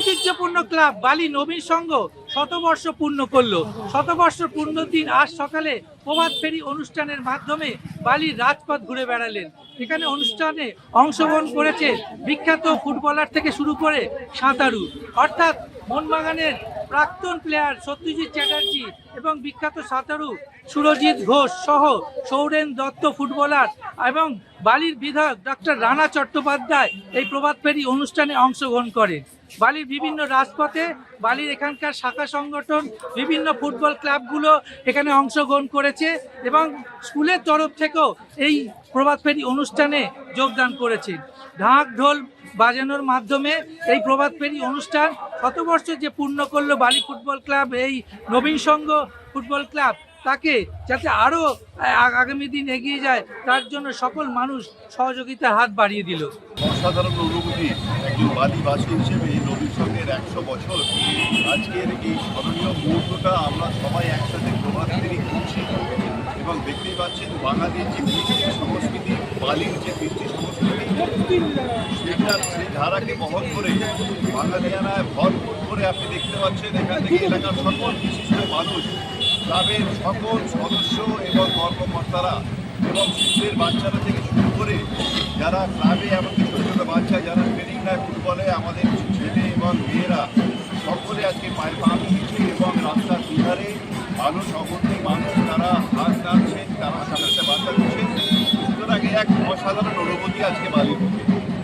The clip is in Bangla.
ঐতিহ্যপূর্ণ ক্লাব বালি নবীন সংঘ শতবর্ষ পূর্ণ করলো। শতবর্ষ পূর্ণ দিন আজ সকালে প্রভাত ফেরি অনুষ্ঠানের মাধ্যমে বালির রাজপথ ঘুরে বেড়ালেন। এখানে অনুষ্ঠানে অংশগ্রহণ করেছে বিখ্যাত ফুটবলার থেকে শুরু করে সাঁতারু, অর্থাৎ মোহনবাগানের প্রাক্তন প্লেয়ার সত্যজিৎ চ্যাটার্জি এবং বিখ্যাত সাঁতারু সুরজিৎ ঘোষ সহ সৌরেন দত্ত ফুটবলার এবং বালির বিধায়ক ডক্টর রানা চট্টোপাধ্যায় এই প্রভাত ফেরি অনুষ্ঠানে অংশগ্রহণ করেন। বালির বিভিন্ন রাজপথে বালির এখানকার শাখা সংগঠন বিভিন্ন ফুটবল ক্লাবগুলো এখানে অংশগ্রহণ করেছে এবং স্কুলের তরফ থেকেও এই প্রভাত ফেরি অনুষ্ঠানে যোগদান করেছে। ঢাক ঢোল বাজানোর মাধ্যমে এই প্রভাত ফেরি অনুষ্ঠান শতবর্ষ যে পূর্ণ করলো বালি ফুটবল ক্লাব, এই নবীন সংঘ ফুটবল ক্লাব, তাকে যাতে আরও আগামী দিন এগিয়ে যায় তার জন্য সকল মানুষ সহযোগিতার হাত বাড়িয়ে দিল। অসাধারণ অনুভূতি একজন বালিবাসী হিসেবে এই নবীন সংঘের 100 বছর আজকের এই স্মরণীয় মুহূর্তটা আমরা সবাই একসাথে প্রভাত ফেরি করছি এবং দেখতেই পাচ্ছেন বাঙালির যে কৃষ্টি সংস্কৃতি, বালির যে কৃষ্টি সংস্কৃতি, সেটার সেই ধারাকে বহন করে বাঙালিয়ানায় ভরপুর করে আপনি দেখতে পাচ্ছেন এখান থেকে এলাকার সকল বিশিষ্ট মানুষ, ক্লাবের সকল সদস্য এবং কর্মকর্তারা এবং স্কুলের বাচ্চারা থেকে শুরু করে যারা ক্লাবে এমনকি ছোটো ছোটো বাচ্চা যারা ট্রেনিং নেয় ফুটবলে, আমাদের ছেলে এবং মেয়েরা সকলে আজকে পায়ে পা মিলিয়েছে এবং রাস্তার দুধারে মানুষ অগণিত মানুষ তারা হাত টানছেন, তারা সাথে সাথে বাচ্চা দিচ্ছেন। সুতরাং এক অসাধারণ অনুভূতি আজকে বালির।